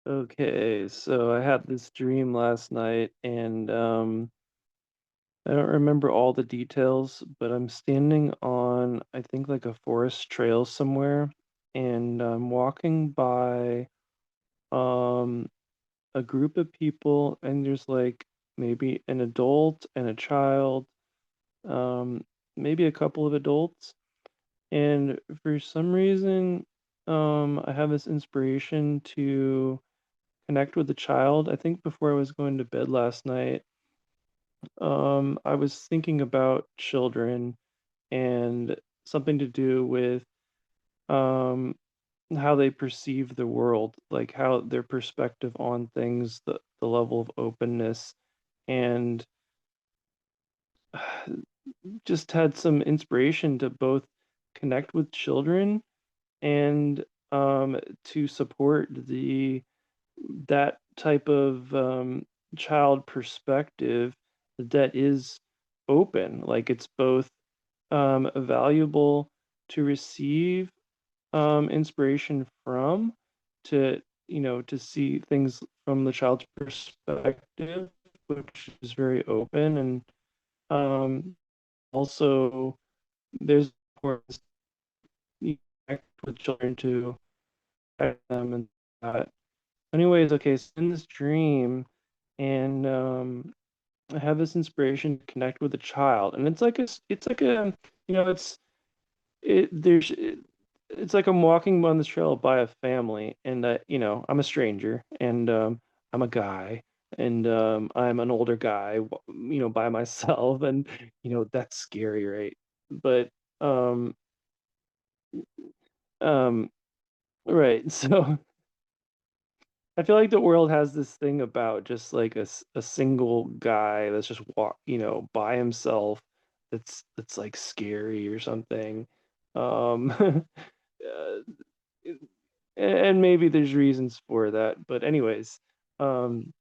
Okay, so I had this dream last night and I don't remember all the details, but I'm standing on I think like a forest trail somewhere and I'm walking by um a group of people and there's like maybe an adult and a child, um maybe a couple of adults, and for some reason I have this inspiration to connect with the child. I think before I was going to bed last night, I was thinking about children and something to do with um, how they perceive the world, like how their perspective on things, the level of openness, and just had some inspiration to both connect with children and to support the that type of child perspective that is open. Like it's both valuable to receive inspiration from, to to see things from the child's perspective, which is very open, and um, also there's importance you connect with children to guide them and that. Anyways, okay, so in this dream, and I have this inspiration to connect with a child, and it's like a, it's it there's it's like I'm walking on this trail by a family, and I'm a stranger, and I'm a guy, and I'm an older guy, by myself, and that's scary, right? But um um right, so I feel like the world has this thing about just like a single guy that's just by himself, that's like scary or something. Um, uh, and maybe there's reasons for that, but anyways, um,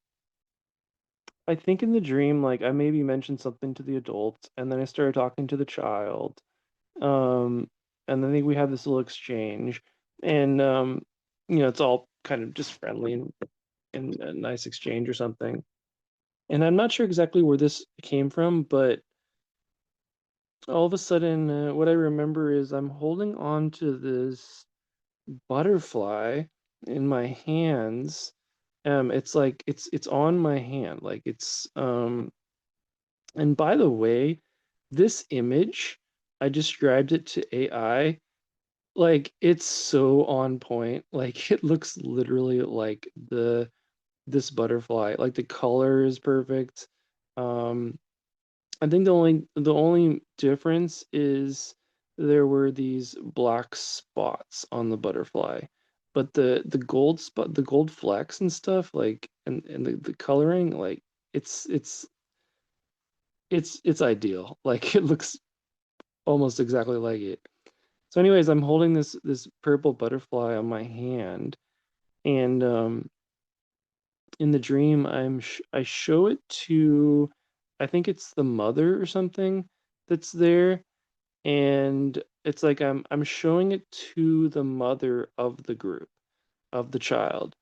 I think in the dream, like I maybe mentioned something to the adult, and then I started talking to the child, um, and I think we had this little exchange, and it's all kind of just friendly and a nice exchange or something. And I'm not sure exactly where this came from, but all of a sudden, what I remember is I'm holding on to this butterfly in my hands. It's like it's on my hand, like it's and by the way, this image, I described it to AI. Like it's so on point. Like it looks literally like the this butterfly. Like the color is perfect. Um, I think the only difference is there were these black spots on the butterfly, but the gold spot, the gold flecks and stuff, like and the coloring, like it's it's it's ideal. Like it looks almost exactly like it. So, anyways, I'm holding this purple butterfly on my hand, and in the dream, I show it to, I think it's the mother or something that's there, and it's like I'm showing it to the mother of the group, of the child.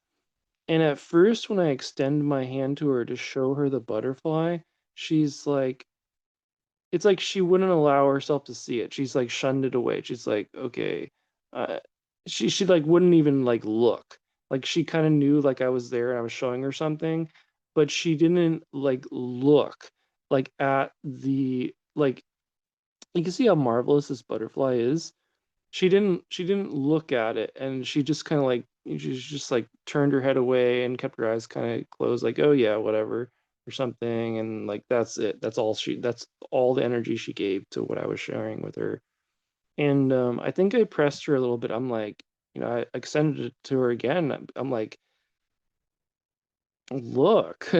And at first, when I extend my hand to her to show her the butterfly, she's like, it's like she wouldn't allow herself to see it. She's like shunned it away. She's like, okay, uh, she like wouldn't even like look. Like she kind of knew like I was there and I was showing her something, but she didn't like look like at the like, you can see how marvelous this butterfly is. She didn't look at it, and she just kind of like, she just like turned her head away and kept her eyes kind of closed, like, oh yeah, whatever, or something. And like that's it. That's all the energy she gave to what I was sharing with her. And I think I pressed her a little bit. I'm like, I extended it to her again. I'm like, look,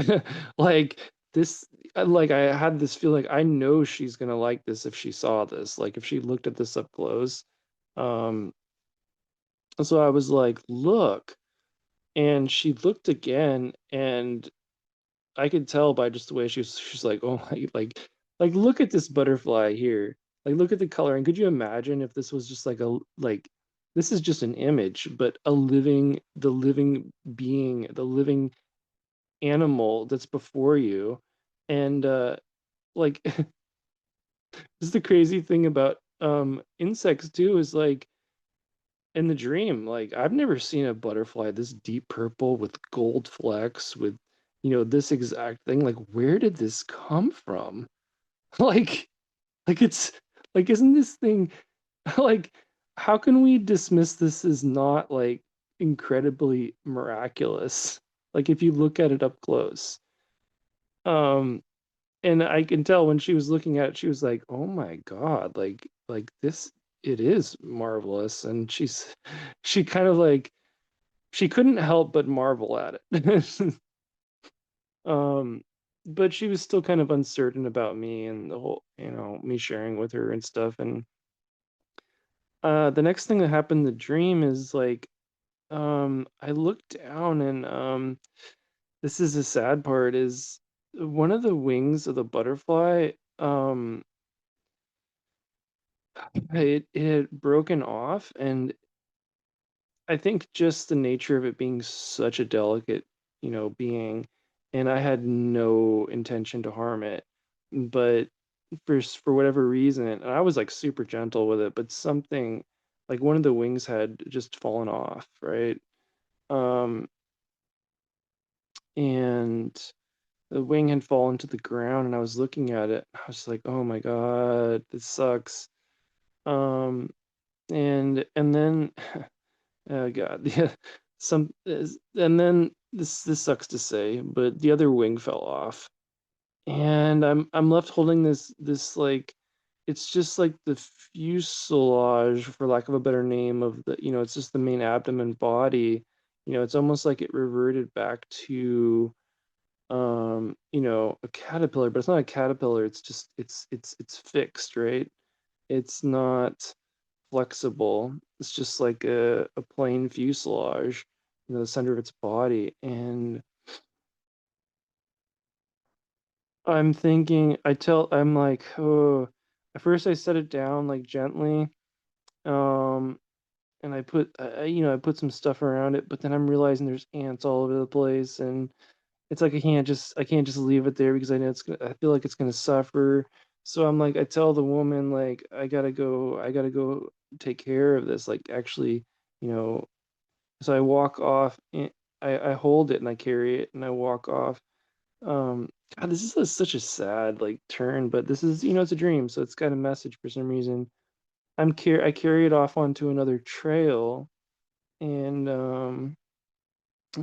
like this, like I had this feeling, I know she's gonna like this if she saw this, like if she looked at this up close. Um, so I was like, look, and she looked again, and I could tell by just the way she's like, oh my, like look at this butterfly here. Like look at the color. And could you imagine if this was just like a like this is just an image, but a living, the living being, the living animal that's before you. And like this is the crazy thing about insects too, is like in the dream, like I've never seen a butterfly this deep purple with gold flecks with, this exact thing. Like, where did this come from? Like, it's like, isn't this thing like, how can we dismiss this as not like incredibly miraculous? Like, if you look at it up close. Um, and I can tell when she was looking at it, she was like, "Oh my God, like this, it is marvelous." And she kind of like, she couldn't help but marvel at it. Um, but she was still kind of uncertain about me and the whole, me sharing with her and stuff. And the next thing that happened in the dream is like, I looked down and this is the sad part, is one of the wings of the butterfly, it had broken off. And I think just the nature of it being such a delicate, being, and I had no intention to harm it, but for whatever reason, and I was like super gentle with it, but something, like one of the wings had just fallen off, right? Um, and the wing had fallen to the ground, and I was looking at it. I was like, "Oh my God, this sucks." Um, and then oh God, yeah, and then this sucks to say, but the other wing fell off, and I'm left holding this like, it's just like the fuselage, for lack of a better name, of the, it's just the main abdomen body. It's almost like it reverted back to a caterpillar, but it's not a caterpillar. It's just it's fixed, right? It's not flexible. It's just like a plain fuselage, the center of its body. And I'm like, oh, at first I set it down like gently, um, and I put some stuff around it, but then I'm realizing there's ants all over the place, and it's like I can't just leave it there because I feel like it's gonna suffer. So I'm like, I tell the woman like, I gotta go take care of this, like actually, you know. So I walk off, and I hold it and I carry it and I walk off. Um, God, this is such a sad like turn, but this is, it's a dream, so it's got a message for some reason. I carry it off onto another trail, and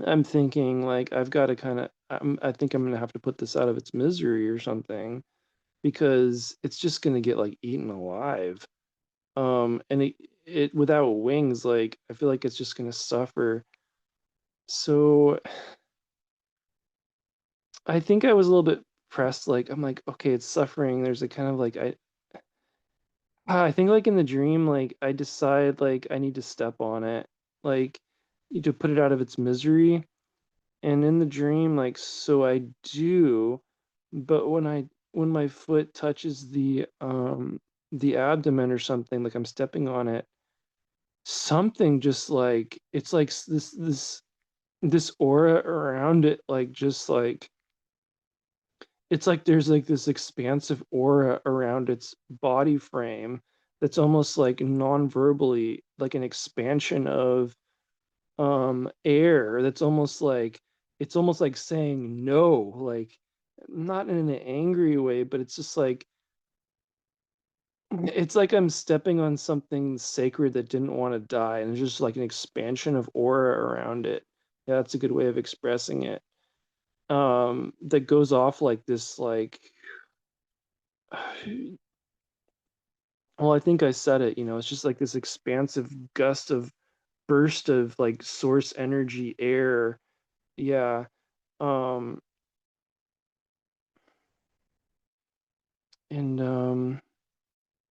I'm thinking like I've got to I think I'm gonna have to put this out of its misery or something, because it's just gonna get like eaten alive. And it without wings, like I feel like it's just gonna suffer. So I think I was a little bit pressed. Like I'm like, okay, it's suffering. There's a kind of like I think like in the dream, like I decide like I need to step on it, like need to put it out of its misery. And in the dream, like, so I do, but when my foot touches the abdomen or something, like I'm stepping on it, something just like, it's like this aura around it, like just like, it's like there's like this expansive aura around its body frame that's almost like non-verbally like an expansion of air, that's almost like, it's almost like saying no, like not in an angry way, but it's just like, it's like I'm stepping on something sacred that didn't want to die, and there's just like an expansion of aura around it. Yeah, that's a good way of expressing it. That goes off like this, like, well, I think I said it, it's just like this expansive gust of burst of like source energy air. Yeah. um and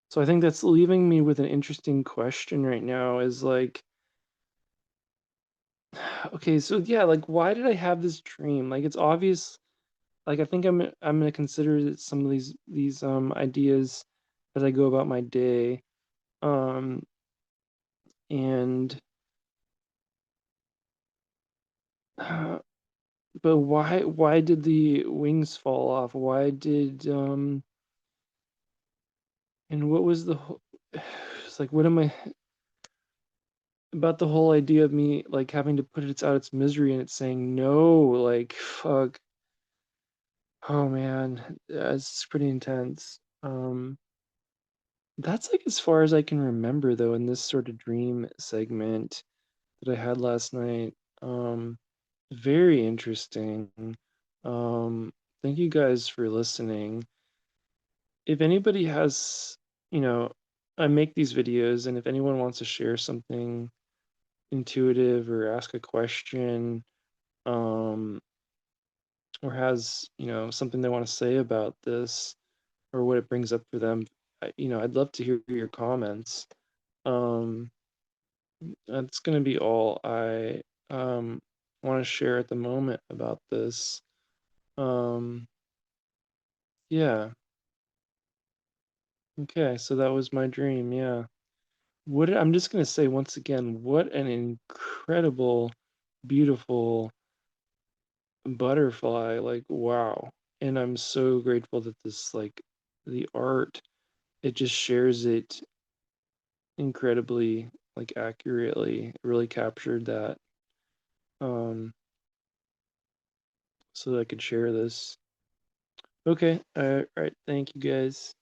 So I think that's leaving me with an interesting question right now, is like, okay, so yeah, like why did I have this dream? Like it's obvious, like I think I'm gonna consider some of these ideas as I go about my day. Um And but why did the wings fall off? Why did and what was the whole it's like what am I about the whole idea of me like having to put it out its misery and it's saying no, like fuck. Oh man, it's pretty intense. That's like as far as I can remember though in this sort of dream segment that I had last night. Um, Very interesting. Um, thank you guys for listening. If anybody has, you know, I make these videos, and if anyone wants to share something intuitive or ask a question, um, or has, something they want to say about this or what it brings up for them, I'd love to hear your comments. Um, that's gonna be all I want to share at the moment about this. Um, yeah. Okay, so that was my dream. Yeah. I'm just gonna say once again, what an incredible, beautiful butterfly. Like, wow. And I'm so grateful that this, like, the art, it just shares it incredibly, like, accurately. It really captured that, so that I could share this. Okay. All right. Thank you guys.